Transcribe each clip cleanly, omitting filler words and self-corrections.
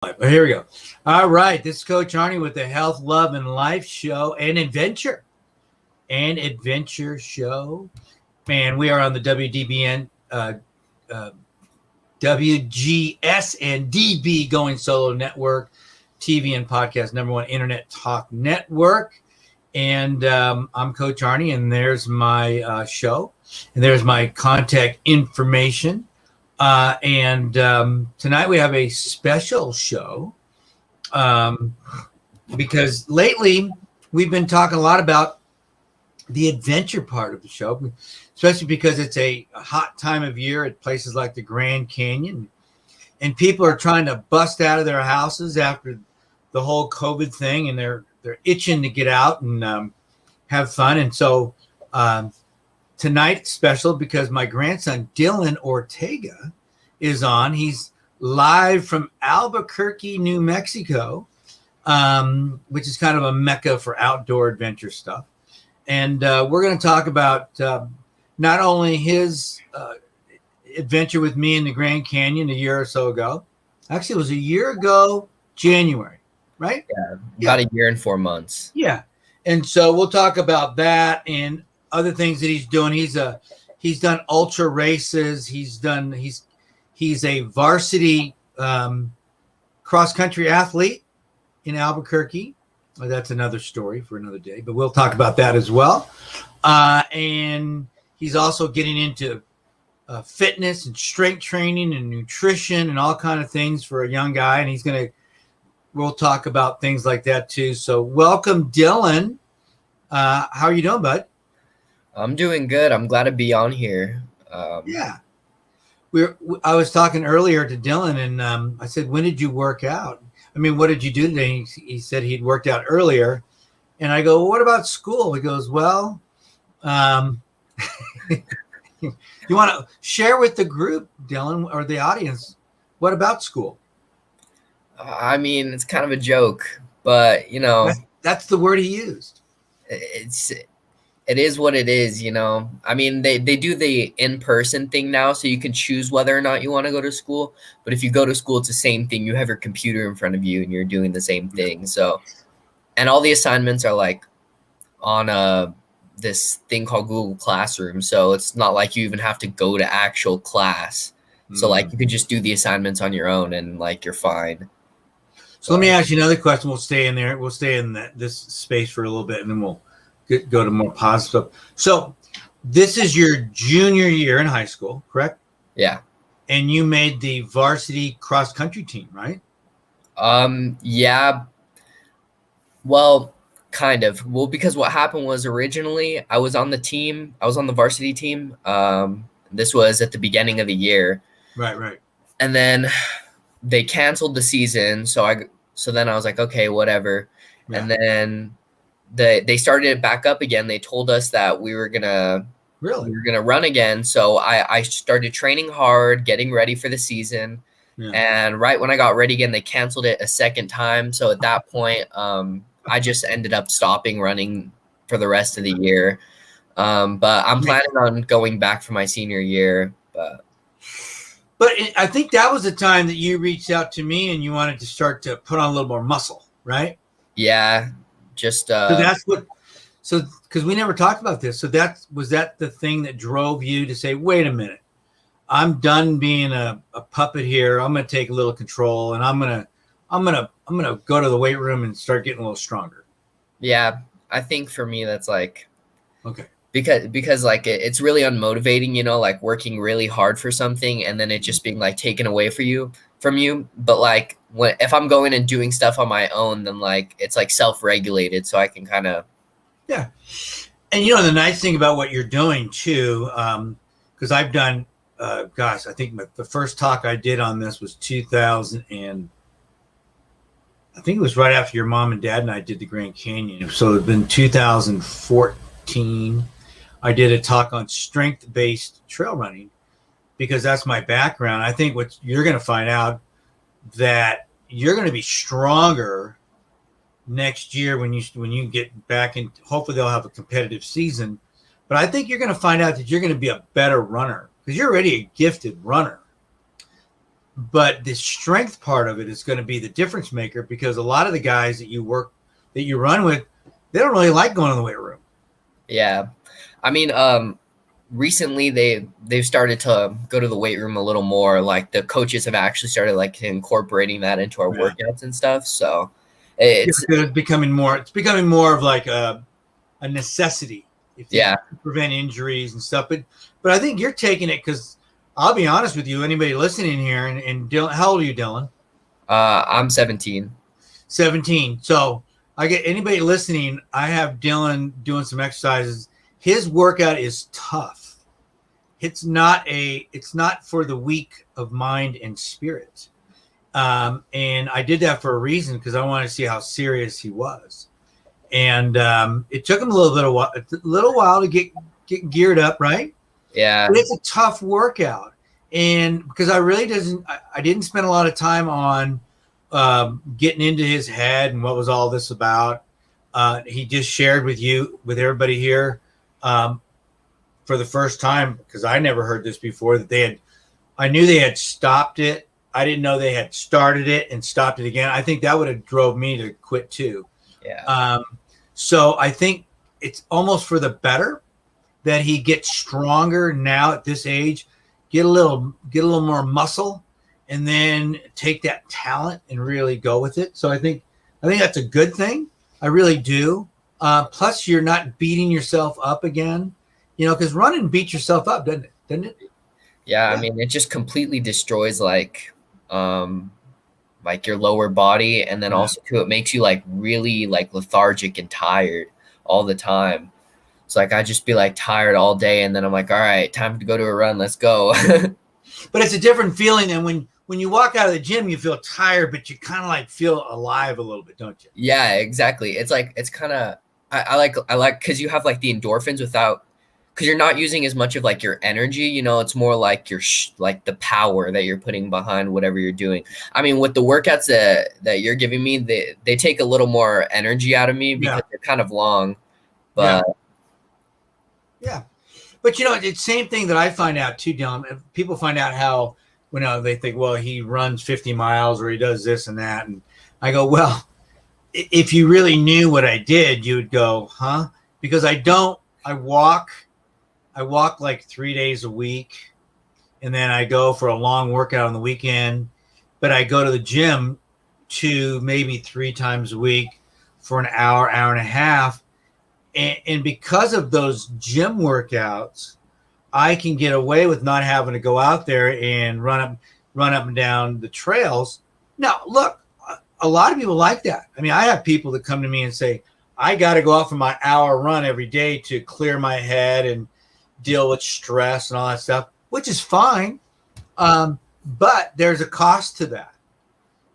Here we go. All right. This is Coach Arnie with the Health, Love, and Life Show and Adventure. Show. Man, we are on the WGSN-DB Going Solo Network, TV and podcast, #1 internet talk network. And I'm Coach Arnie, and there's my show, and there's my contact information. Tonight we have a special show because lately we've been talking a lot about the adventure part of the show, especially because it's a hot time of year at places like the Grand Canyon, and people are trying to bust out of their houses after the whole COVID thing, and they're itching to get out and have fun. And so tonight's special because my grandson Dylan Ortega is on. He's live from Albuquerque, New Mexico, which is kind of a mecca for outdoor adventure stuff. And we're going to talk about not only his adventure with me in the Grand Canyon a year or so ago. Actually, it was a year ago, January, right? Yeah, about a year and 4 months. Yeah. And so we'll talk about that and other things that he's doing. He's done ultra races. He's a varsity cross-country athlete in Albuquerque. Well, that's another story for another day, but we'll talk about that as well. And he's also getting into fitness and strength training and nutrition and all kind of things for a young guy. And we'll talk about things like that too. So welcome, Dylan. How are you doing, bud? I'm doing good. I'm glad to be on here. Yeah. I was talking earlier to Dylan, and I said, when did you work out? I mean, what did you do today? He said he'd worked out earlier. And I go, well, what about school? He goes, well, you want to share with the group, Dylan, or the audience, what about school? I mean, it's kind of a joke, but, That's the word he used. It is what it is, I mean, they do the in-person thing now, so you can choose whether or not you want to go to school. But if you go to school, it's the same thing. You have your computer in front of you and you're doing the same thing. So, and all the assignments are like on this thing called Google Classroom. So it's not like you even have to go to actual class. So like you can just do the assignments on your own and like you're fine. So let me ask you another question. We'll stay in there. We'll stay in this space for a little bit, and then we'll go to more positive stuff. So this is your junior year in high school, correct? Yeah. And you made the varsity cross country team, right? Yeah. Well, kind of. Well, because what happened was originally I was on the varsity team. This was at the beginning of the year. Right. And then they canceled the season. So then I was like, okay, whatever. Yeah. And then they started it back up again. They told us that we were gonna run again. So I started training hard, getting ready for the season. Yeah. And right when I got ready again, they canceled it a second time. So at that point, I just ended up stopping running for the rest of the year. But I'm planning on going back for my senior year. But I think that was the time that you reached out to me and you wanted to start to put on a little more muscle, right? Yeah. Just because we never talked about this. So was that the thing that drove you to say, wait a minute, I'm done being a puppet here. I'm going to take a little control, and I'm going to go to the weight room and start getting a little stronger. Yeah. I think for me, that's like, okay. Because like it's really unmotivating, like working really hard for something and then it just being like taken away from you. But like if I'm going and doing stuff on my own, then like it's like self-regulated, so I can kind of. Yeah. And the nice thing about what you're doing too, because I've done, I think the first talk I did on this was 2000, and I think it was right after your mom and dad and I did the Grand Canyon. So it's been 2014. I did a talk on strength-based trail running because that's my background. I think what you're going to find out that you're going to be stronger next year when you get back, and hopefully they'll have a competitive season. But I think you're going to find out that you're going to be a better runner because you're already a gifted runner. But the strength part of it is going to be the difference maker, because a lot of the guys that you run with, they don't really like going to the weight room. Yeah. I mean, recently they've started to go to the weight room a little more. Like the coaches have actually started like incorporating that into our workouts and stuff. So it's becoming more of like a necessity to prevent injuries and stuff. But I think you're taking it, because I'll be honest with you, anybody listening here, and Dylan, how old are you, Dylan? I'm 17. 17. So I get anybody listening, I have Dylan doing some exercises. His workout is tough. It's not for the weak of mind and spirit. And I did that for a reason, because I wanted to see how serious he was. And it took him a little while to get geared up, right? Yeah. But it's a tough workout. And because I didn't spend a lot of time on getting into his head and what was all this about. He just shared with everybody here for the first time, because I never heard this before, that I knew they had stopped it. I didn't know they had started it and stopped it again. I think that would have drove me to quit too. Yeah. So I think it's almost for the better that he gets stronger now at this age, get a little more muscle, and then take that talent and really go with it. So I think that's a good thing. I really do. Plus, you're not beating yourself up again, because running beats yourself up, doesn't it? Yeah, I mean, it just completely destroys like your lower body, and then also too, it makes you like really like lethargic and tired all the time. It's like I just be like tired all day, and then I'm like, all right, time to go to a run. Let's go. But it's a different feeling than when you walk out of the gym, you feel tired, but you kind of like feel alive a little bit, don't you? Yeah, exactly. It's like, it's kind of, I like, because you have like the endorphins because you're not using as much of like your energy, it's more like like the power that you're putting behind whatever you're doing. I mean, with the workouts that you're giving me, they take a little more energy out of me because they're kind of long, but yeah. But it's the same thing that I find out too, Dylan. People find out how, they think, well, he runs 50 miles or he does this and that. And I go, well, if you really knew what I did, you would go, huh? Because I walk like 3 days a week, and then I go for a long workout on the weekend, but I go to the gym maybe 3 times a week for an hour and a half. And because of those gym workouts, I can get away with not having to go out there and run up and down the trails. Now, look, a lot of people like that. I mean, I have people that come to me and say, I got to go out for my hour run every day to clear my head and deal with stress and all that stuff, which is fine. But there's a cost to that,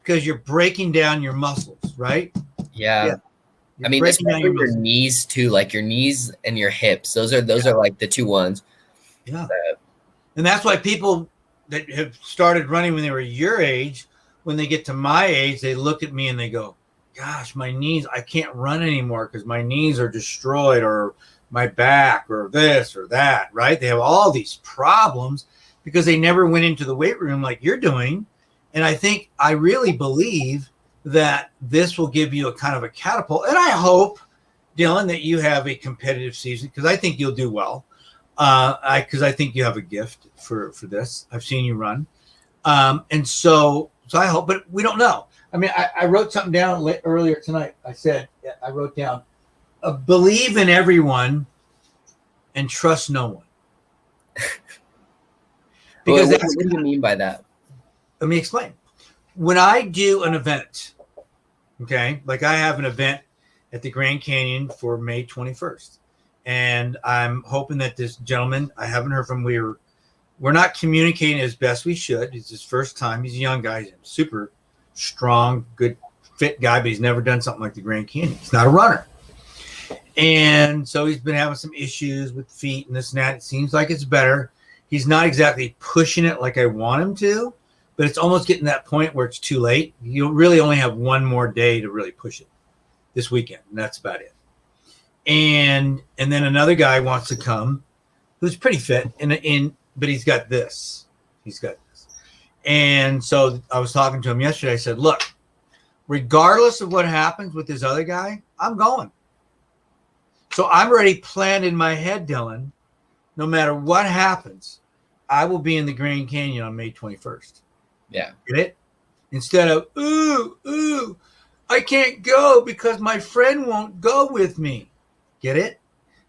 because you're breaking down your muscles, right? Yeah. I mean, especially your knees too, like your knees and your hips. Those are like the two ones. Yeah. And that's why people that have started running when they were your age, when they get to my age, they look at me and they go, gosh, my knees, I can't run anymore because my knees are destroyed, or my back, or this or that, right? They have all these problems because they never went into the weight room like you're doing. And I really believe that this will give you a kind of a catapult. And I hope, Dylan, that you have a competitive season, because I think you'll do well. Because I think you have a gift for this. I've seen you run. And so I hope, but we don't know. I mean, I wrote something down earlier tonight. I wrote down, believe in everyone and trust no one. Because what do you mean by that? Let me explain. When I do an event, okay, like I have an event at the Grand Canyon for May 21st. And I'm hoping that this gentleman, I haven't heard from, we're not communicating as best we should. It's his first time. He's a young guy. He's a super strong, good, fit guy, but he's never done something like the Grand Canyon. He's not a runner. And so he's been having some issues with feet and this and that. It seems like it's better. He's not exactly pushing it like I want him to, but it's almost getting to that point where it's too late. You really only have one more day to really push it this weekend, and that's about it. And then another guy wants to come who's pretty fit, but he's got this. And so I was talking to him yesterday. I said, look, regardless of what happens with this other guy, I'm going. So I'm already planned in my head, Dylan, no matter what happens, I will be in the Grand Canyon on May 21st. Yeah. Get it? Instead of, ooh, I can't go because my friend won't go with me. Get it?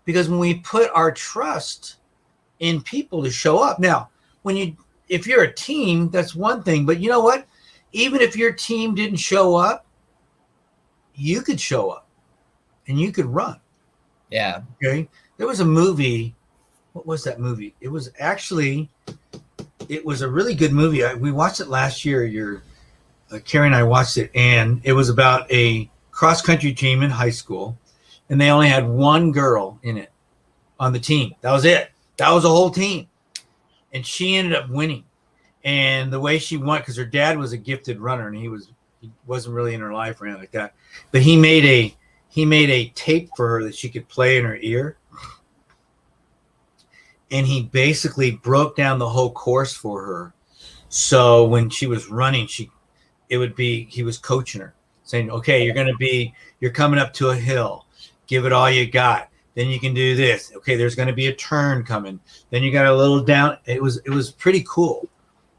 Because when we put our trust in people to show up. Now, if you're a team, that's one thing. But you know what? Even if your team didn't show up, you could show up and you could run. Yeah. Okay. There was a movie. What was that movie? It was a really good movie. We watched it last year. Carrie and I watched it, and it was about a cross-country team in high school, and they only had one girl in it on the team. That was it. That was the whole team. And she ended up winning. And the way she won, because her dad was a gifted runner, and he wasn't really in her life or anything like that. But he made a tape for her that she could play in her ear. And he basically broke down the whole course for her. So when she was running, he was coaching her, saying, okay, you're coming up to a hill. Give it all you got. Then you can do this. Okay, there's going to be a turn coming. Then you got a little down. It was pretty cool.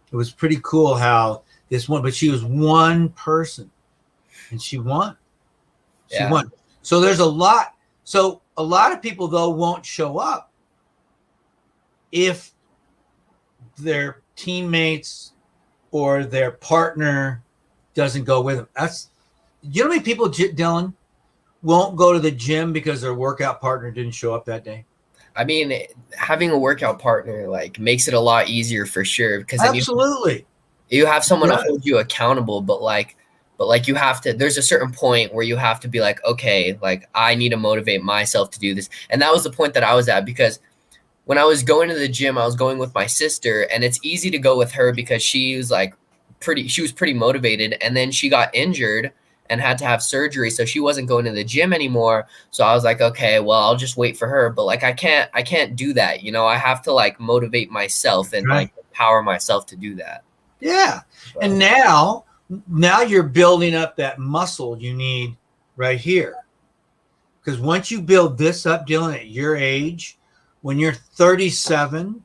It was pretty cool how this one, but she was one person and she won. She won. So there's a lot. So a lot of people, though, won't show up if their teammates or their partner doesn't go with them. You know how many people, Dylan, won't go to the gym because their workout partner didn't show up that day? I mean, having a workout partner like makes it a lot easier for sure, because absolutely you have someone to hold you accountable, but you have to, there's a certain point where you have to be like, okay, like I need to motivate myself to do this. And that was the point that I was at, because when I was going to the gym, I was going with my sister, and it's easy to go with her because she was pretty motivated, and then she got injured and had to have surgery, so she wasn't going to the gym anymore. So I was like, okay, well, I'll just wait for her. But like I can't do that, I have to like motivate myself and like empower myself to do that. Yeah. So. And now you're building up that muscle you need right here. Because once you build this up, Dylan, at your age, when you're 37,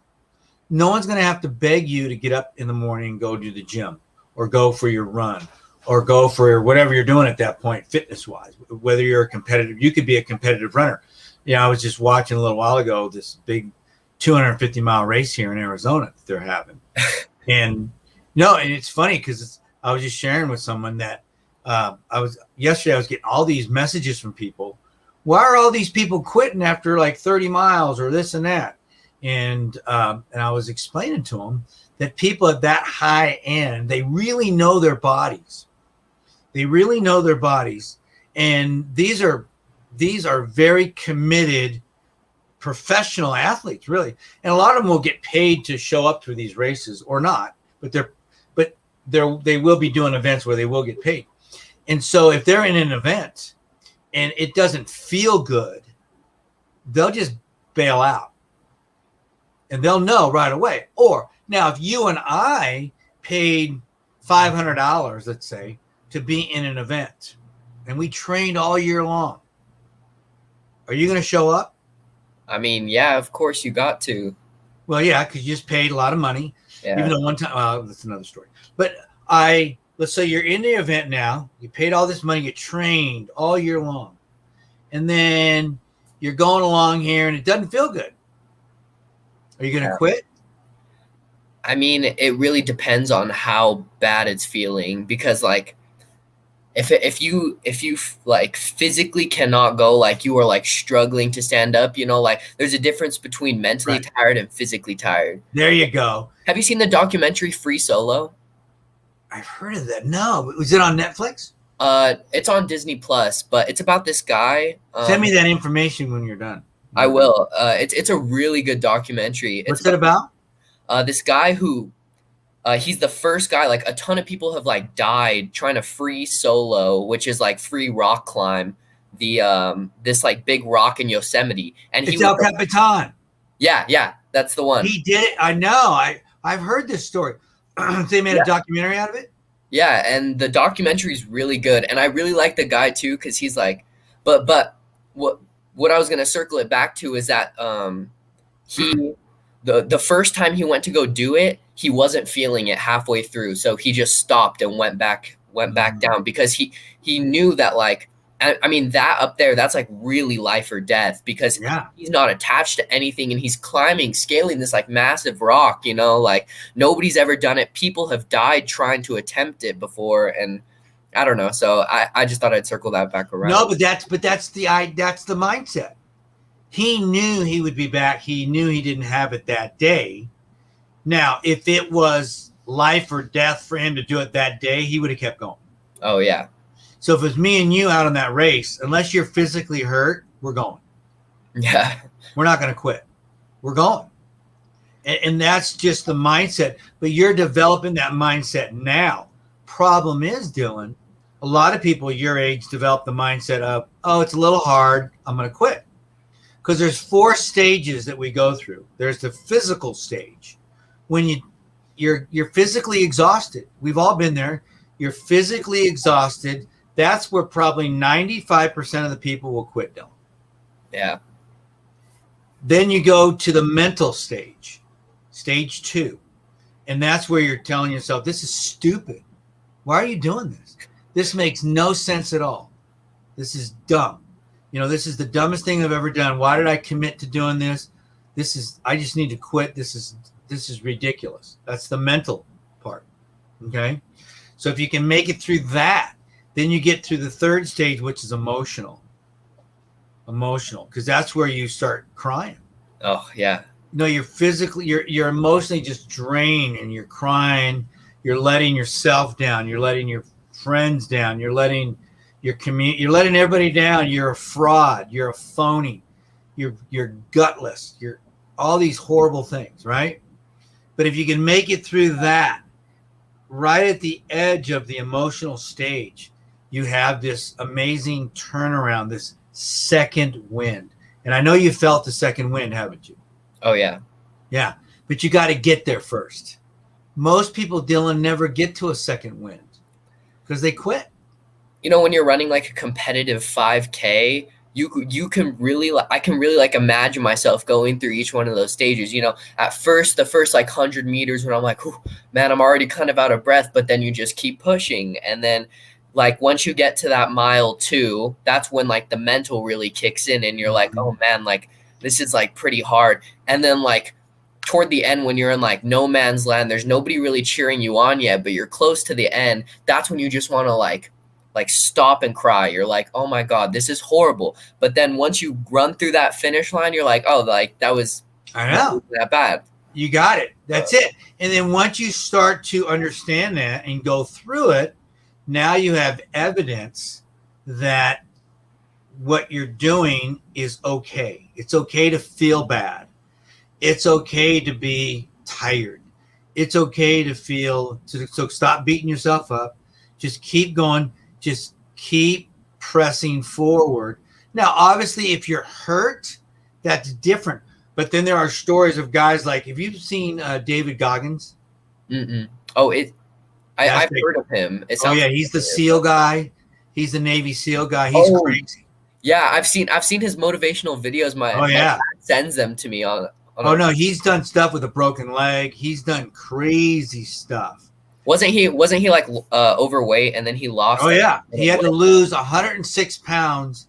no one's going to have to beg you to get up in the morning and go to the gym or go for your run or go for whatever you're doing at that point, fitness-wise. Whether you're a competitive, you could be a competitive runner. I was just watching a little while ago this big 250-mile race here in Arizona that they're having. And it's funny because I was just sharing with someone that yesterday I was getting all these messages from people. Why are all these people quitting after like 30 miles or this and that? And I was explaining to them that people at that high end, they really know their bodies. They really know their bodies. And these are very committed professional athletes, really. And a lot of them will get paid to show up to these races or not, but they will be doing events where they will get paid. And so if they're in an event and it doesn't feel good, they'll just bail out. And they'll know right away. Or now, if you and I paid $500, let's say, to be in an event, and we trained all year long, are you going to show up? I mean, yeah, of course you got to. Well, yeah, because you just paid a lot of money. Yeah. Even though one time, that's another story. But let's say you're in the event now, you paid all this money, you trained all year long, and then you're going along here and it doesn't feel good. Are you going to quit? I mean, it really depends on how bad it's feeling, because like if you like physically cannot go, like you are like struggling to stand up, like there's a difference between mentally tired and physically tired. There you go. Have you seen the documentary Free Solo? I've heard of that. No, was it on Netflix? It's on Disney Plus, but it's about this guy. Send me that information when you're done. I will. It's a really good documentary. What's it about? This guy who he's the first guy, like a ton of people have like died trying to free solo, which is like free rock climb this like big rock in Yosemite. And it's El Capitan. Yeah, that's the one. He did it. I know. I've heard this story. They made a documentary out of it. Yeah, and the documentary is really good, and I really like the guy too because he's like, but what I was gonna circle it back to is that he the first time he went to go do it, he wasn't feeling it halfway through, so he just stopped and went back down because he knew that like I mean that up there that's like really life or death because he's not attached to anything and he's scaling this like massive rock, you know, like nobody's ever done it. People have died trying to attempt it before, and I don't know. So I just thought I'd circle that back around. No, but that's the mindset. He knew he would be back. He knew he didn't have it that day. Now, if it was life or death for him to do it that day, he would have kept going. Oh, yeah. So if it's me and you out on that race, unless you're physically hurt, we're going. Yeah. We're not going to quit. We're going. And that's just the mindset. But you're developing that mindset now. Problem is, Dylan, a lot of people your age develop the mindset of, oh, it's a little hard, I'm going to quit. Because there's 4 stages that we go through. There's the physical stage. When you're physically exhausted. We've all been there. You're physically exhausted. That's where probably 95% of the people will quit, Dylan. Yeah. Then you go to the mental stage, stage 2. And that's where you're telling yourself, this is stupid. Why are you doing this? This makes no sense at all. This is dumb. You know, this is the dumbest thing I've ever done. Why did I commit to doing this? I just need to quit. This is ridiculous. That's the mental part. Okay. So if you can make it through that, then you get to the 3rd stage, which is emotional, because that's where you start crying. Oh yeah. No, you're emotionally just drained and you're crying. You're letting yourself down. You're letting your friends down. You're letting your community. You're letting everybody down. You're a fraud. You're a phony. You're gutless. You're all these horrible things, right? But if you can make it through that, right at the edge of the emotional stage, you have this amazing turnaround, this second wind. And I know you felt the second wind, haven't you? Oh, yeah. Yeah. But you got to get there first. Most people, Dylan, never get to a second wind because they quit. You know, when you're running like a competitive 5K, you can really, I can really like imagine myself going through each one of those stages. You know, at first, the first like 100 meters when I'm like, man, I'm already kind of out of breath, but then you just keep pushing. And then like once you get to that mile 2, that's when like the mental really kicks in and you're like, oh man, like this is like pretty hard. And then like toward the end, when you're in like no man's land, there's nobody really cheering you on yet, but you're close to the end. That's when you just want to like stop and cry. You're like, oh my God, this is horrible. But then once you run through that finish line, you're like, oh, like that was that bad. You got it. That's it. And then once you start to understand that and go through it, now you have evidence that what you're doing is okay. It's okay to feel bad. It's okay to be tired. It's okay to feel, so stop beating yourself up. Just keep going. Just keep pressing forward. Now, obviously, if you're hurt, that's different. But then there are stories of guys like, have you seen David Goggins? Mm-mm. Oh, I've heard of him. He's the SEAL guy. He's the Navy SEAL guy. He's crazy. Yeah, I've seen his motivational videos. My dad sends them to me on no, he's done stuff with a broken leg. He's done crazy stuff. Wasn't he like overweight and then he lost? Oh yeah, he had to lose 106 pounds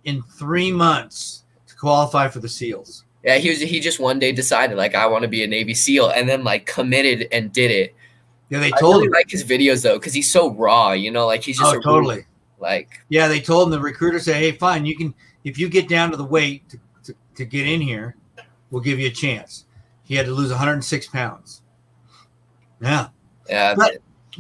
in 3 months to qualify for the SEALs. Yeah, he just one day decided like I want to be a Navy SEAL and then like committed and did it. Yeah, they told him. I like his videos though because he's so raw. You know, like he's just totally like. Yeah, they told him, the recruiter said, "Hey, fine, you can if you get down to the weight to get in here, we'll give you a chance." He had to lose 106 pounds. Yeah. Yeah,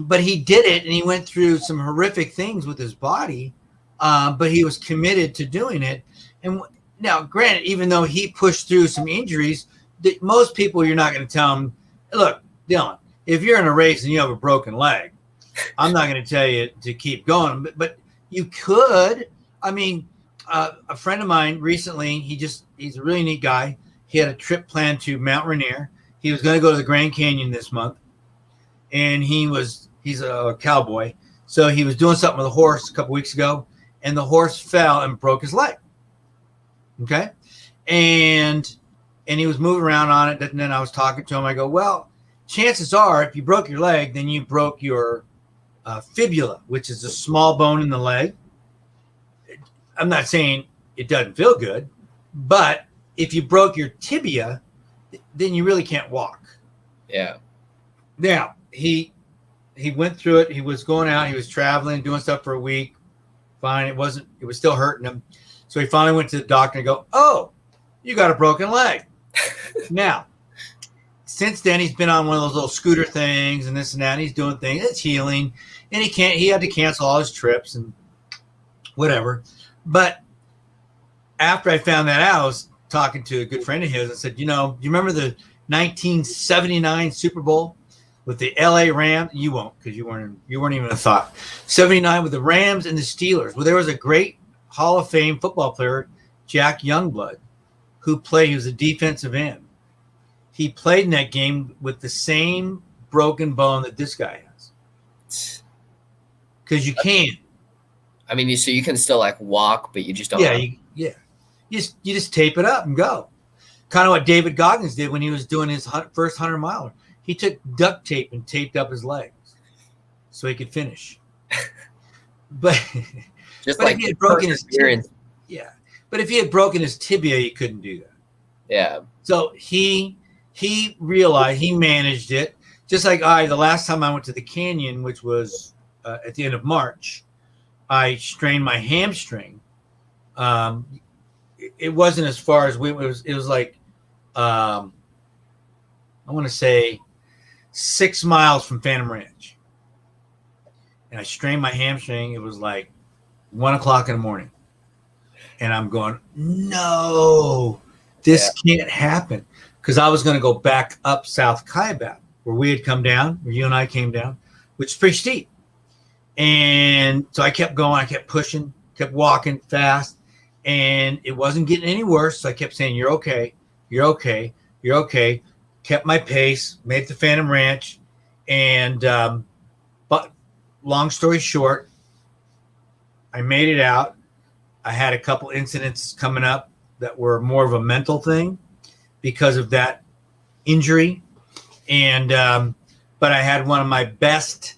but he did it, and he went through some horrific things with his body, but he was committed to doing it. And now, granted, even though he pushed through some injuries, most people, you're not going to tell them, look, Dylan, if you're in a race and you have a broken leg, I'm not going to tell you to keep going, but you could. I mean, a friend of mine recently, he's a really neat guy. He had a trip planned to Mount Rainier. He was going to go to the Grand Canyon this month. and he's a cowboy, so he was doing something with a horse a couple weeks ago, and the horse fell and broke his leg. Okay, and he was moving around on it, and then I was talking to him. I go, well, chances are, if you broke your leg, then you broke your fibula, which is a small bone in the leg. I'm not saying it doesn't feel good, but if you broke your tibia, then you really can't walk. Yeah. Now, he went through it. He was going out. He was traveling, doing stuff for a week. Fine. It was still hurting him. So he finally went to the doctor and go, oh, you got a broken leg. Now, since then, he's been on one of those little scooter things and this and that. And he's doing things. It's healing. And he had to cancel all his trips and whatever. But after I found that out, I was talking to a good friend of his and said, do you remember the 1979 Super Bowl with the LA Rams? You won't, because you weren't even a thought. 79 with the Rams and the Steelers. Well, there was a great Hall of Fame football player, Jack Youngblood, he was a defensive end. He played in that game with the same broken bone that this guy has. Because you can. I mean, so you can still like walk, but you just don't. You just tape it up and go. Kind of what David Goggins did when he was doing his first 100-miler. He took duct tape and taped up his legs so he could finish. But just but like if he had broken his tibia, but if he had broken his tibia, he couldn't do that. Yeah. So he realized, he managed it. Just like the last time I went to the canyon, which was at the end of March, I strained my hamstring. It wasn't as far as it was like, I want to say 6 miles from Phantom Ranch. And I strained my hamstring. It was like 1 o'clock in the morning. And I'm going, no, this can't happen. Because I was going to go back up South Kaibab, where we had come down, where you and I came down, which is pretty steep. And so I kept going. I kept pushing, kept walking fast. And it wasn't getting any worse. So I kept saying, you're okay. You're okay. You're okay. Kept my pace, made it to Phantom Ranch. And, but long story short, I made it out. I had a couple incidents coming up that were more of a mental thing because of that injury. And, but I had one of my best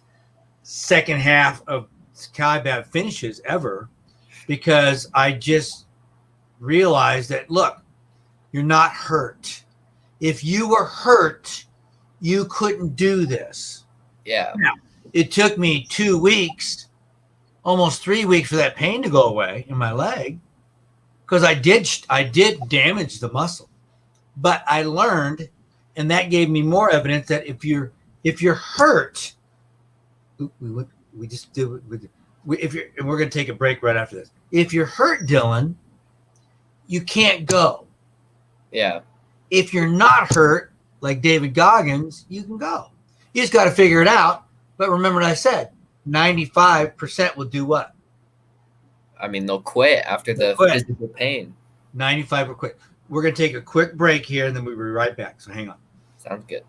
second half of Kaibab finishes ever, because I just realized that, look, you're not hurt. If you were hurt, you couldn't do this. Yeah. Now, it took me 2 weeks, almost 3 weeks, for that pain to go away in my leg, because I did damage the muscle. But I learned, and that gave me more evidence that if you're hurt, we just do it. And we're going to take a break right after this. If you're hurt, Dylan, you can't go. Yeah. If you're not hurt, like David Goggins, you can go. You just got to figure it out. But remember what I said, 95% will do what? I mean, they'll quit after the physical pain. 95 will quit. We're going to take a quick break here, and then we'll be right back. So hang on. Sounds good.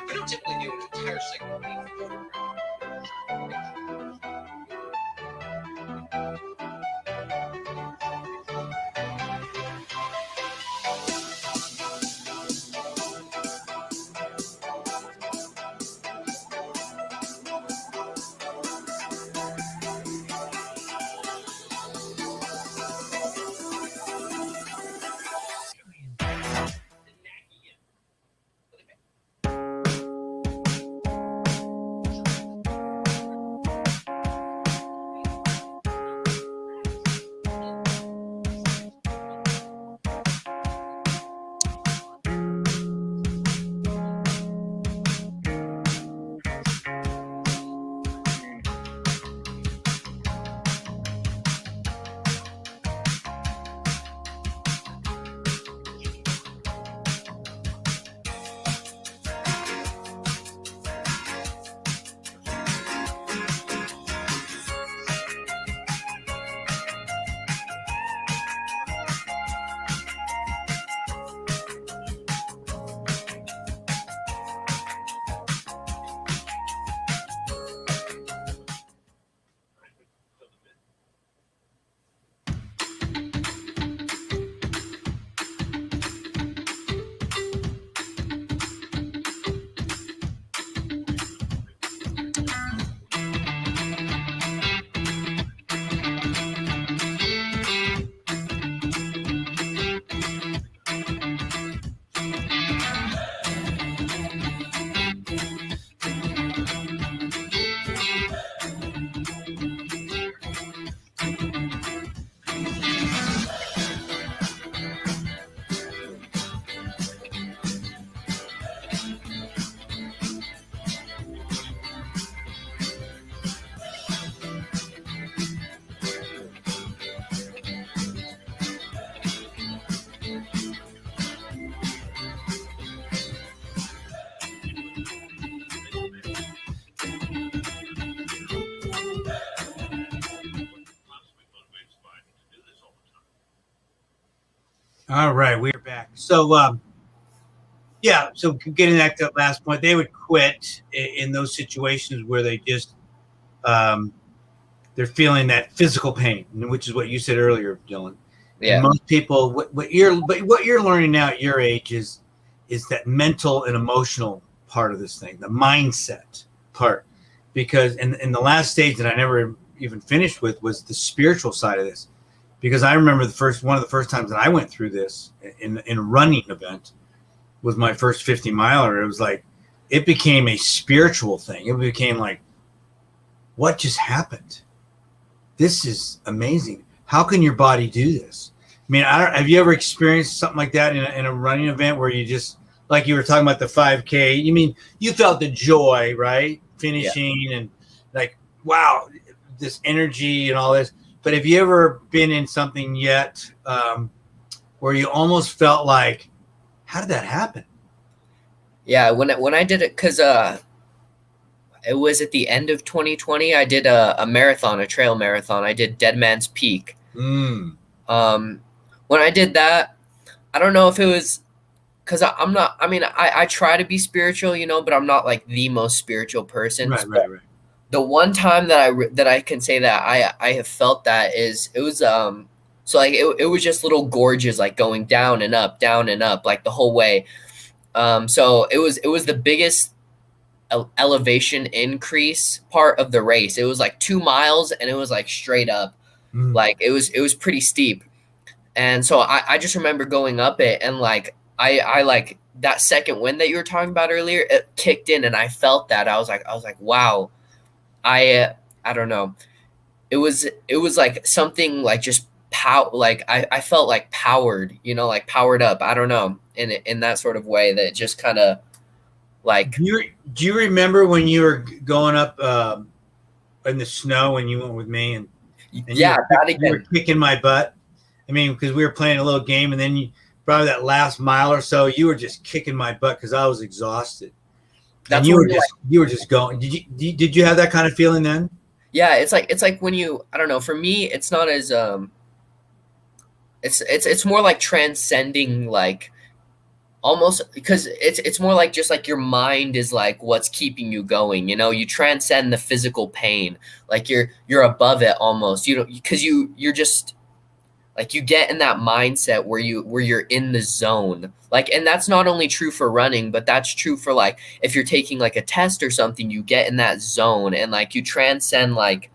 We don't typically do an entire segment. All right, we're back. So, so getting back to that last point, they would quit in those situations where they just they're feeling that physical pain, which is what you said earlier, Dylan. Yeah. And most people, what you're learning now at your age is that mental and emotional part of this thing, the mindset part. Because in the last stage that I never even finished with was the spiritual side of this. Because I remember one of the first times that I went through this in a running event was my first 50 miler. It was like, it became a spiritual thing. It became like, what just happened? This is amazing. How can your body do this? I mean, have you ever experienced something like that in a running event where you just, like you were talking about the 5K, you mean, you felt the joy, right? Finishing and like, wow, this energy and all this. But have you ever been in something yet where you almost felt like, how did that happen? Yeah, when I did it, because it was at the end of 2020. I did a marathon, a trail marathon. I did Dead Man's Peak. When I did that, I don't know if it was because I'm not. I mean, I try to be spiritual, but I'm not like the most spiritual person. Right. The one time that I can say that I have felt that is it was so like it was just little gorges like going down and up like the whole way. So it was the biggest elevation increase part of the race. It was like 2 miles and it was like straight up. Like it was pretty steep. And so I just remember going up it and like I like that second wind that you were talking about earlier, it kicked in and I felt that. I was like, wow. I don't know. It was like something like just like I felt like powered, like powered up. I don't know. In that sort of way that just kind of like. Do you remember when you were going up in the snow when you went with me and yeah, you were kicking my butt? I mean, because we were playing a little game, and then probably that last mile or so, you were just kicking my butt because I was exhausted. And you were just going. Did you have that kind of feeling then? Yeah, it's like when you, I don't know. For me, it's not as it's more like transcending, like almost, because it's more like just like your mind is like what's keeping you going. You transcend the physical pain, like you're above it almost. Because you're just. Like you get in that mindset where you're in the zone. Like, and that's not only true for running, but that's true for like, if you're taking like a test or something, you get in that zone and like you transcend like,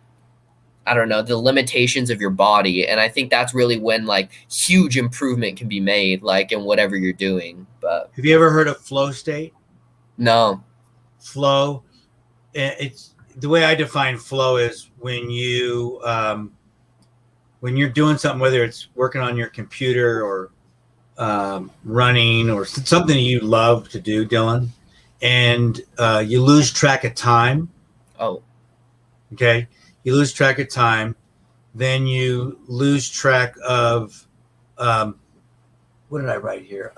I don't know, the limitations of your body. And I think that's really when like huge improvement can be made, like in whatever you're doing. But have you ever heard of flow state? No. Flow. It's the way I define flow is when you're doing something, whether it's working on your computer or running or something you love to do, Dylan, and you lose track of time. Oh. Okay. You lose track of time. Then you lose track of what did I write here?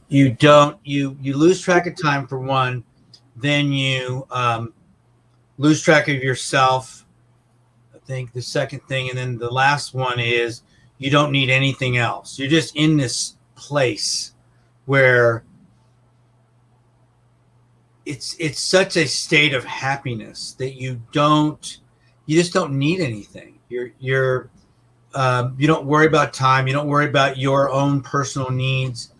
You lose track of time for one. Then you lose track of yourself. I think the second thing, and then the last one is you don't need anything else. You're just in this place where it's such a state of happiness that you just don't need anything. You don't worry about time. You don't worry about your own personal needs.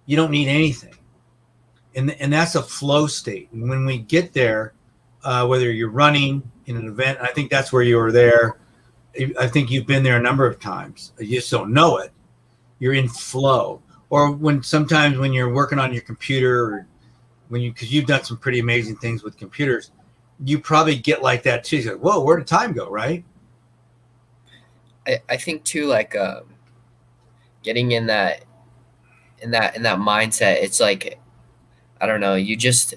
You don't need anything, and that's a flow state. And when we get there, whether you're running in an event, I think that's where you were there. I think you've been there a number of times. You just don't know it. You're in flow. Or sometimes when you're working on your computer, or because you've done some pretty amazing things with computers, you probably get like that too. You're like, whoa, where did time go, right? I think too, like getting in that mindset, it's like, I don't know, you just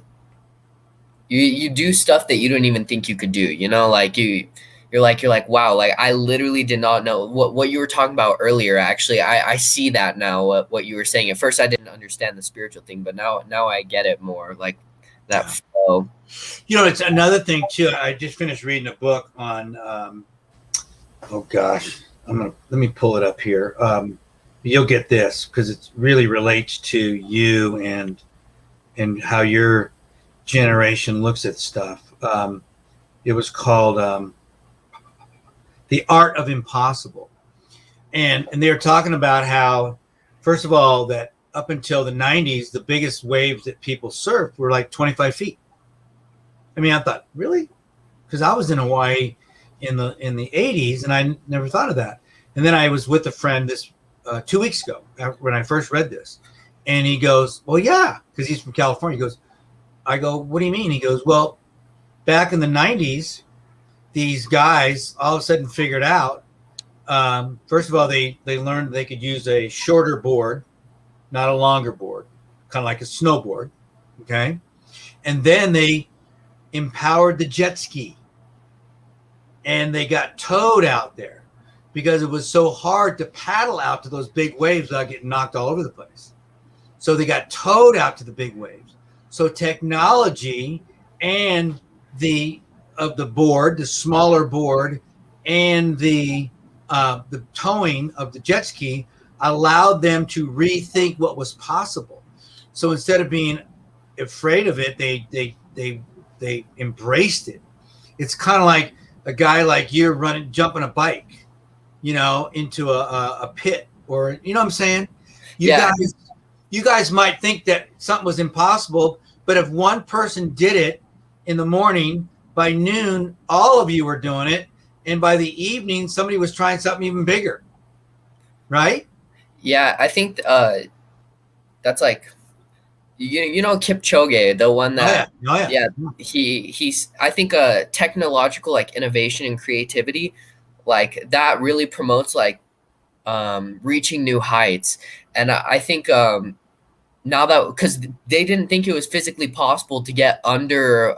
you do stuff that you don't even think you could do, like you're like, wow, like I literally did not know what you were talking about earlier. Actually, I see that now, what you were saying. At first I didn't understand the spiritual thing, but now I get it more, like that flow. It's another thing too. I just finished reading a book on oh gosh, let me pull it up here. You'll get this because it really relates to you and how your generation looks at stuff. It was called The Art of Impossible. And they were talking about how, first of all, that up until the 90s, the biggest waves that people surfed were like 25 feet. I mean, I thought, really? Because I was in Hawaii in the 80s, and I never thought of that. And then I was with a friend this 2 weeks ago when I first read this. And he goes, well, yeah, because he's from California. He goes, I go, what do you mean? He goes, well, back in the 90s, these guys all of a sudden figured out, first of all, they learned they could use a shorter board, not a longer board, kind of like a snowboard, okay? And then they empowered the jet ski, and they got towed out there because it was so hard to paddle out to those big waves without getting knocked all over the place. So they got towed out to the big waves. So technology and the board, the smaller board, and the towing of the jet ski allowed them to rethink what was possible. So instead of being afraid of it, they embraced it. It's kind of like a guy like you jumping a bike, into a pit, or you know what I'm saying? You guys might think that something was impossible, but if one person did it in the morning, by noon, all of you were doing it. And by the evening, somebody was trying something even bigger. Right? Yeah, I think that's like, Kipchoge, the one that, he's, I think technological, like innovation and creativity, like that really promotes like reaching new heights. And I think now that, because they didn't think it was physically possible to get under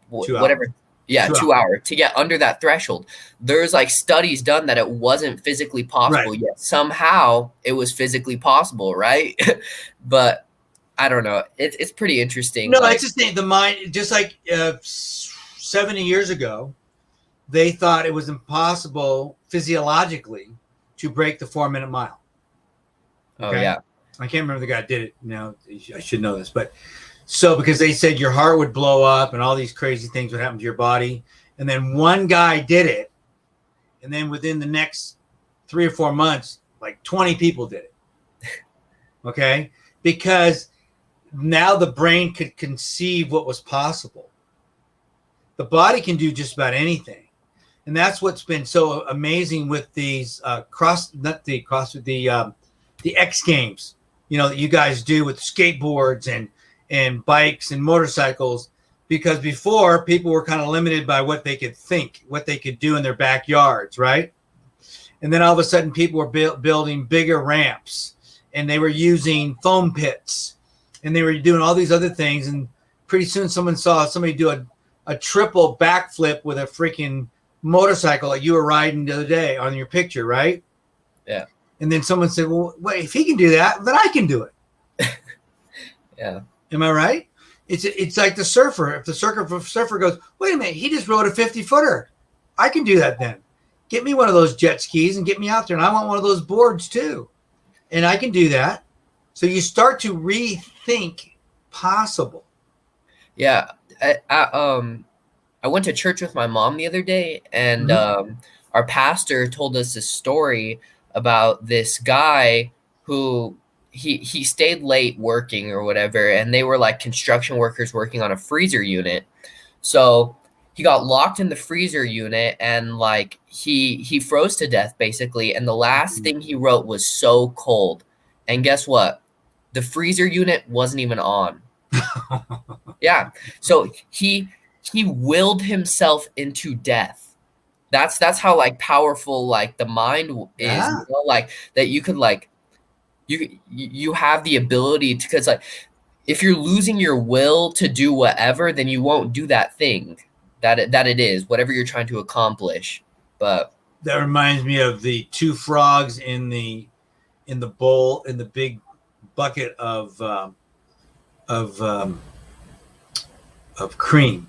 whatever. Yeah, 2 hours to get under that threshold. There's like studies done that it wasn't physically possible, yet somehow it was physically possible, right? But I don't know. It's pretty interesting. No, it's just the mind. Just like 70 years ago, they thought it was impossible physiologically to break the 4-minute mile. Okay? Oh yeah, I can't remember the guy that did it. I should know this, but. So because they said your heart would blow up and all these crazy things would happen to your body. And then one guy did it. And then within the next 3 or 4 months, like 20 people did it. Okay? Because now the brain could conceive what was possible. The body can do just about anything. And that's what's been so amazing with these the X Games, that you guys do with skateboards and bikes and motorcycles, because before people were kind of limited by what they could think, what they could do in their backyards, right? And then all of a sudden people were building bigger ramps, and they were using foam pits, and they were doing all these other things. And pretty soon someone saw somebody do a triple backflip with a freaking motorcycle like you were riding the other day on your picture, right? Yeah. And then someone said, well, wait, if he can do that, then I can do it. Yeah. Am I right? It's like the surfer. If the surfer goes, wait a minute, he just rode a 50-footer. I can do that then. Get me one of those jet skis and get me out there. And I want one of those boards too. And I can do that. So you start to rethink possible. Yeah. I went to church with my mom the other day, and our pastor told us this story about this guy who he stayed late working or whatever, and they were like construction workers working on a freezer unit. So he got locked in the freezer unit, and like he froze to death basically. And the last thing he wrote was "so cold." And guess what? The freezer unit wasn't even on. Yeah. So he willed himself into death. That's how like powerful like the mind is, like that you could like you have the ability to, because like if you're losing your will to do whatever, then you won't do that thing that it is, whatever you're trying to accomplish. But that reminds me of the two frogs in the bowl, in the big bucket of cream,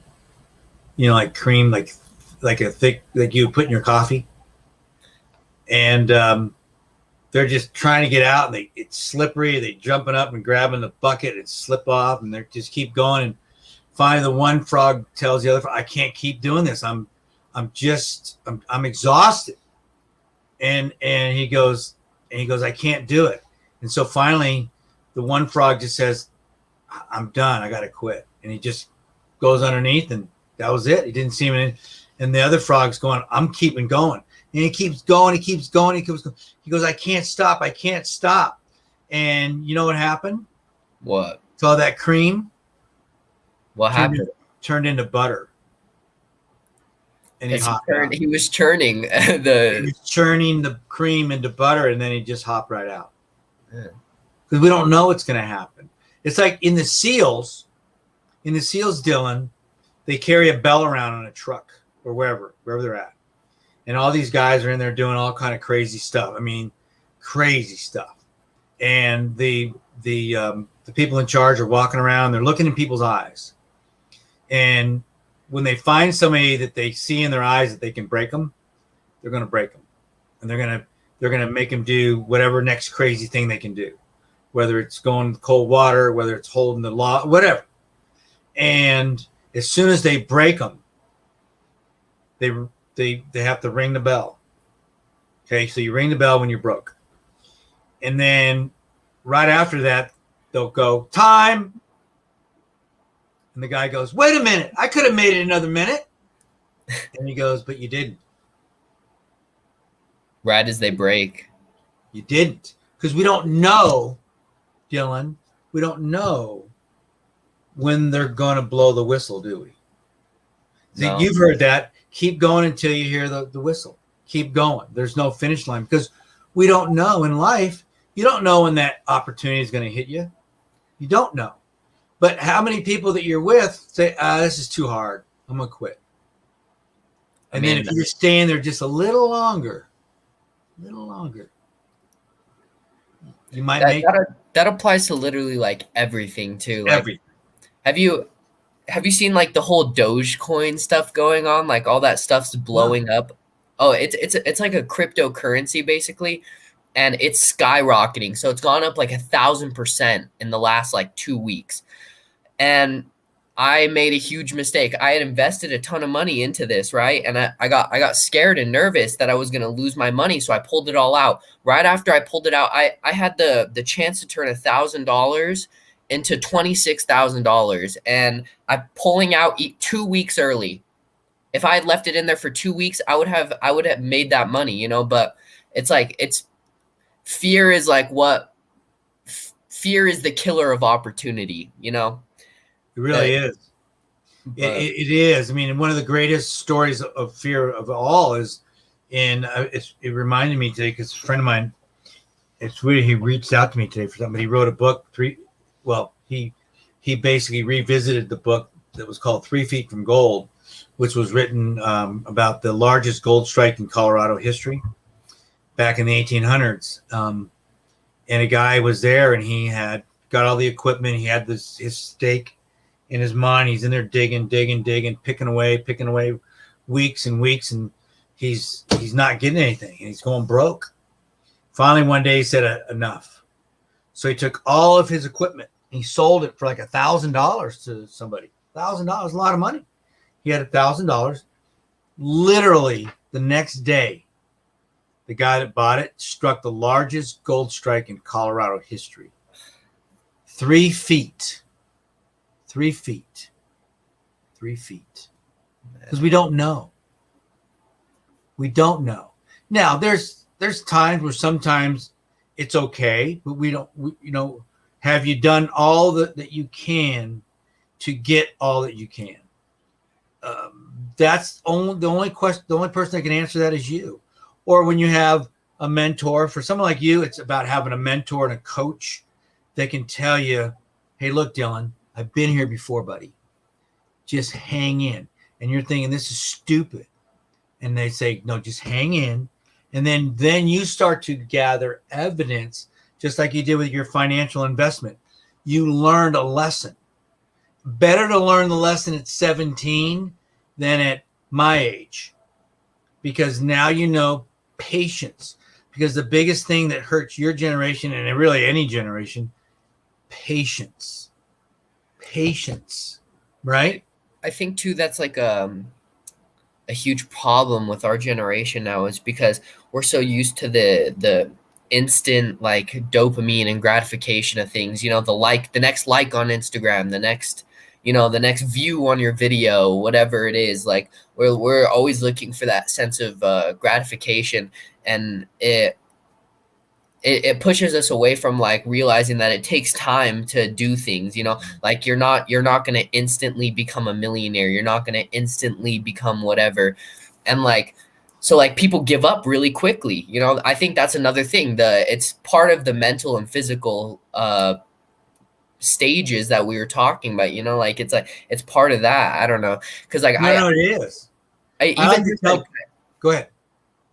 like cream, like a thick, like you would put in your coffee. and they're just trying to get out, and it's slippery. They jumping up and grabbing the bucket and slip off, and they just keep going. And finally, the one frog tells the other frog, "I can't keep doing this. I'm exhausted." And he goes, "I can't do it." And so finally, the one frog just says, "I'm done. I got to quit." And he just goes underneath, and that was it. He didn't see him. And the other frog's going, "I'm keeping going." And he keeps going. He keeps going. He goes, "I can't stop. I can't stop." And you know what happened? What? So that cream. What happened? Turned into butter. And he hopped out. He was churning He was churning the cream into butter, and then he just hopped right out. Because we don't know what's going to happen. It's like in the SEALs, Dylan, they carry a bell around on a truck or wherever they're at. And all these guys are in there doing all kind of crazy stuff. I mean, crazy stuff. And the people in charge are walking around. They're looking in people's eyes. And when they find somebody that they see in their eyes that they can break them, they're going to break them. And they're going to make them do whatever next crazy thing they can do, whether it's going to cold water, whether it's holding the law, whatever. And as soon as they break them, they have to ring the bell. Okay, so you ring the bell when you're broke. And then right after that, they'll go, "Time." And the guy goes, "Wait a minute, I could have made it another minute." And he goes, "But you didn't." Right as they break. You didn't. Because we don't know, Dylan, we don't know when they're going to blow the whistle, do we? No. See, you've heard that. Keep going until you hear the whistle. Keep going. There's no finish line because we don't know in life. You don't know when that opportunity is going to hit you. You don't know. But how many people that you're with say, "This is too hard. I'm going to quit." And then if you're staying there just a little longer, you might make that applies to literally like everything too. Like, everything. Have you seen like the whole Dogecoin stuff going on? Like all that stuff's blowing up. Oh, it's like a cryptocurrency basically, and it's skyrocketing. So it's gone up like 1,000% in the last like 2 weeks. And I made a huge mistake. I had invested a ton of money into this, right? And I got scared and nervous that I was gonna lose my money, so I pulled it all out. Right after I pulled it out, I had the chance to turn $1,000 into $26,000, and I'm pulling out 2 weeks early. If I had left it in there for 2 weeks, I would have made that money, you know. But it's like fear is like fear is the killer of opportunity, you know. It really is. It is. I mean, one of the greatest stories of fear of all is it reminded me today because a friend of mine, it's weird. He reached out to me today for something. He wrote a book. He basically revisited the book that was called 3 Feet from Gold, which was written about the largest gold strike in Colorado history back in the 1800s. And a guy was there, and he had got all the equipment. He had his stake in his mind. He's in there digging, picking away weeks and weeks, and he's not getting anything, and he's going broke. Finally, one day he said, "Enough." So he took all of his equipment. He sold it for like $1,000 to somebody. $1,000, a lot of money. He had $1,000. Literally the next day, the guy that bought it struck the largest gold strike in Colorado history. 3 feet. 3 feet. 3 feet. Because we don't know. We don't know. Now, there's times where sometimes it's okay, but we don't, have you done all that you can to get all that you can? That's the only question. The only person that can answer that is you. Or when you have a mentor, for someone like you, it's about having a mentor and a coach that can tell you, "Hey, look, Dylan, I've been here before, buddy. Just hang in." And you're thinking, "This is stupid." And they say, "No, just hang in." And then you start to gather evidence, just like you did with your financial investment. You learned a lesson. Better to learn the lesson at 17 than at my age, because now you know patience, because the biggest thing that hurts your generation, and really any generation, patience, right? I think too that's like a huge problem with our generation now, is because we're so used to the instant like dopamine and gratification of things. You know, the next like on Instagram, the next view on your video, whatever it is. Like we're always looking for that sense of gratification, and it pushes us away from like realizing that it takes time to do things. You know, like you're not going to instantly become a millionaire. You're not going to instantly become whatever. And like, so like people give up really quickly. You know, I think that's another thing. It's part of the mental and physical stages that we were talking about. You know, like it's part of that. I don't know, because like no, it is. Go ahead.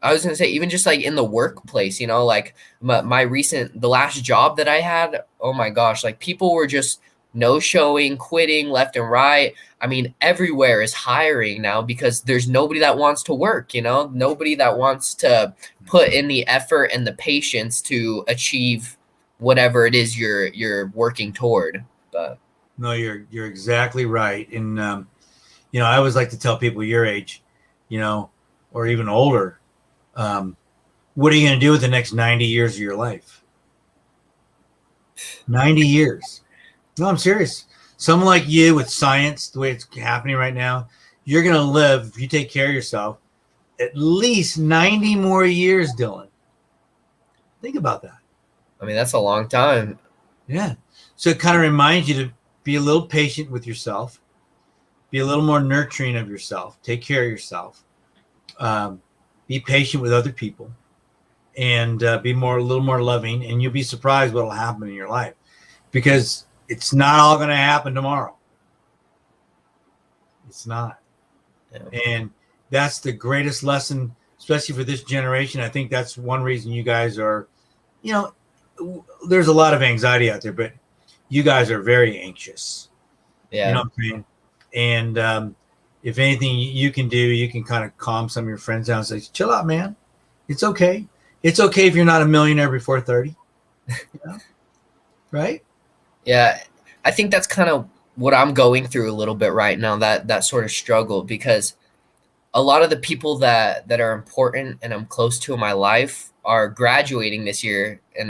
I was going to say, even just like in the workplace, you know, like the last job that I had, oh my gosh, like people were just no showing, quitting left and right. I mean, everywhere is hiring now because there's nobody that wants to work, you know, nobody that wants to put in the effort and the patience to achieve whatever it is you're working toward. But no, you're exactly right. And, you know, I always like to tell people your age, you know, or even older, what are you going to do with the next 90 years of your life? 90 years. No, I'm serious. Someone like you with science, the way it's happening right now, you're going to live, if you take care of yourself, at least 90 more years, Dylan. Think about that. I mean, that's a long time. Yeah. So it kind of reminds you to be a little patient with yourself, be a little more nurturing of yourself, take care of yourself. Be patient with other people, and be a little more loving, and you'll be surprised what will happen in your life, because it's not all going to happen tomorrow. It's not. Yeah. And that's the greatest lesson, especially for this generation. I think that's one reason you guys are, you know, there's a lot of anxiety out there, but you guys are very anxious. Yeah. You know what I'm saying? And, if anything you can do, you can kind of calm some of your friends down and say, chill out, man. It's okay. It's okay if you're not a millionaire before 30. You know? Right? Yeah. I think that's kind of what I'm going through a little bit right now, that sort of struggle, because a lot of the people that are important and I'm close to in my life are graduating this year. And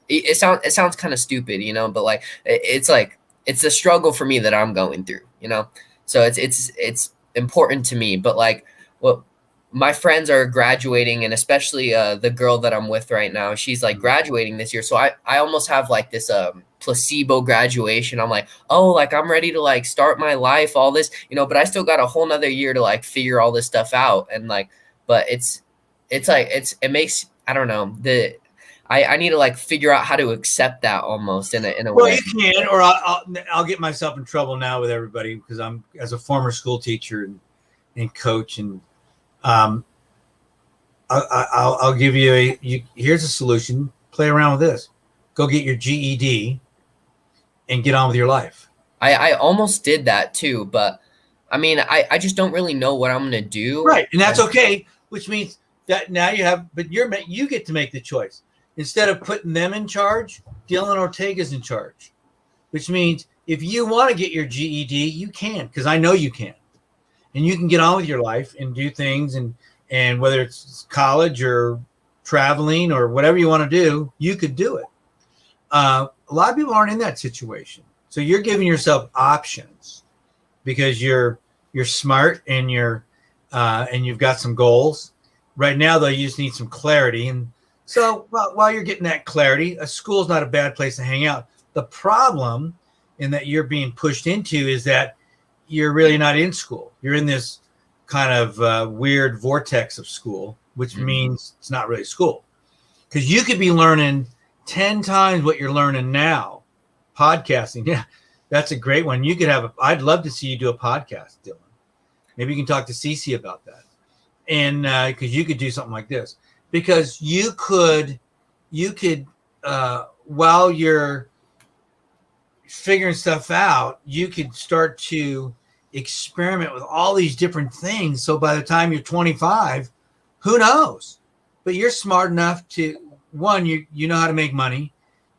it sounds kind of stupid, you know, but like, it's a struggle for me that I'm going through, you know? So it's important to me, but like, well, my friends are graduating, and especially the girl that I'm with right now, she's like graduating this year. So I almost have like this placebo graduation. I'm like, oh, like I'm ready to like start my life, all this, you know, but I still got a whole nother year to like figure all this stuff out. And like, but it makes, I don't know, I need to like figure out how to accept that almost in a way. Well, you can, or I'll get myself in trouble now with everybody, because I'm, as a former school teacher and coach, and I'll give you here's a solution. Play around with this. Go get your GED and get on with your life. I almost did that too, but I mean, I just don't really know what I'm gonna do. Right, and that's okay. Which means that now you get to make the choice. Instead of putting them in charge, Dylan Ortega's in charge, which means if you want to get your GED, you can, because I know you can. And you can get on with your life and do things, and whether it's college or traveling or whatever you want to do, you could do it. A lot of people aren't in that situation. So you're giving yourself options because you're smart and and you've got some goals. Right now, though, you just need some clarity. And so while you're getting that clarity, a school's not a bad place to hang out. The problem in that you're being pushed into is that you're really not in school. You're in this kind of weird vortex of school, which means it's not really school. Because you could be learning 10 times what you're learning now. Podcasting, yeah, that's a great one. You could I'd love to see you do a podcast, Dylan. Maybe you can talk to Cece about that. And because you could do something like this. Because you could while you're figuring stuff out, you could start to experiment with all these different things. So by the time you're 25, who knows? but you're smart enough to, one, you know how to make money,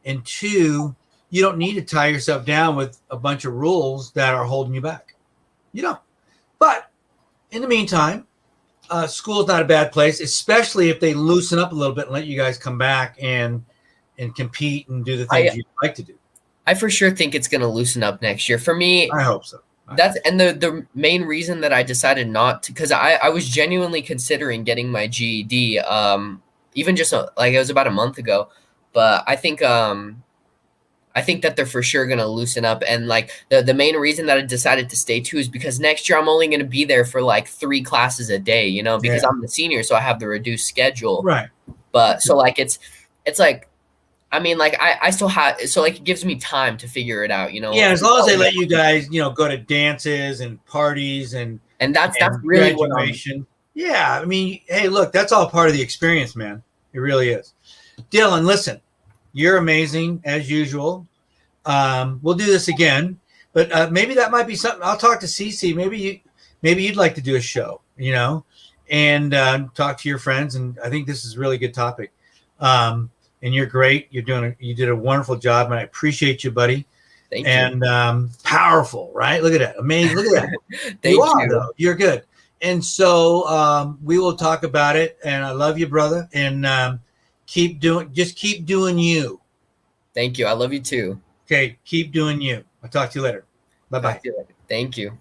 and two, you don't need to tie yourself down with a bunch of rules that are holding you back. You don't. But in the meantime, school's not a bad place, especially if they loosen up a little bit and let you guys come back and compete and do the things you'd like to do. I for sure think it's going to loosen up next year. For me, I hope so. The main reason that I decided not to, because I was genuinely considering getting my GED, even just like it was about a month ago, but I think that they're for sure going to loosen up. And like the main reason that I decided to stay too is because next year I'm only going to be there for like 3 classes a day, you know, because I'm the senior, so I have the reduced schedule. Right. But so like it's like, I mean, like I still have, so like it gives me time to figure it out, you know. Yeah, as long as they let you guys, you know, go to dances and parties and that's really graduation. Yeah, I mean, hey, look, that's all part of the experience, man. It really is. Dylan, listen, you're amazing as usual. We'll do this again, but maybe that might be something. I'll talk to Cece. Maybe you'd like to do a show, you know, and talk to your friends. And I think this is a really good topic. And you're great. You did a wonderful job, and I appreciate you, buddy. Thank you. And powerful, right? Look at that. Amazing. Look at that. Thank you. Though. You're good. And so we will talk about it. And I love you, brother. And keep doing you. Thank you. I love you too. Okay. Keep doing you. I'll talk to you later. Bye-bye. Thank you.